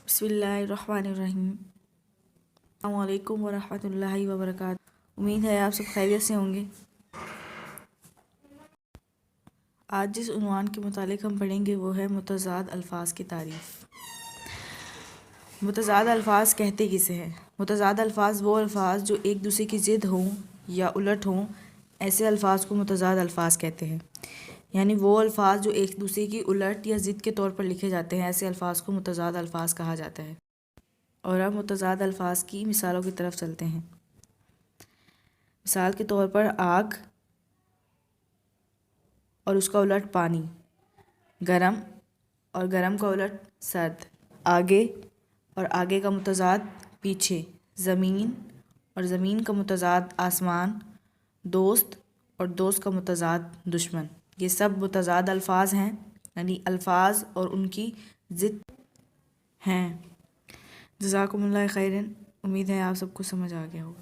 بسم اللہ الرحمن الرحیم۔ السلام علیکم ورحمۃ اللہ وبرکاتہ۔ امید ہے آپ سب خیریت سے ہوں گے۔ آج جس عنوان کے متعلق ہم پڑھیں گے وہ ہے متضاد الفاظ کی تعریف۔ متضاد الفاظ کہتے کسے ہیں؟ متضاد الفاظ وہ الفاظ جو ایک دوسرے کی ضد ہوں یا الٹ ہوں، ایسے الفاظ کو متضاد الفاظ کہتے ہیں۔ یعنی وہ الفاظ جو ایک دوسرے کی الٹ یا ضد کے طور پر لکھے جاتے ہیں، ایسے الفاظ کو متضاد الفاظ کہا جاتا ہے۔ اور اب متضاد الفاظ کی مثالوں کی طرف چلتے ہیں۔ مثال کے طور پر آگ اور اس کا الٹ پانی، گرم اور گرم کا الٹ سرد، آگے اور آگے کا متضاد پیچھے، زمین اور زمین کا متضاد آسمان، دوست اور دوست کا متضاد دشمن۔ یہ سب متضاد الفاظ ہیں، یعنی الفاظ اور ان کی ضد ہیں۔ جزاکم اللہ خیرن۔ امید ہے آپ سب کو سمجھ آ گیا ہوگا۔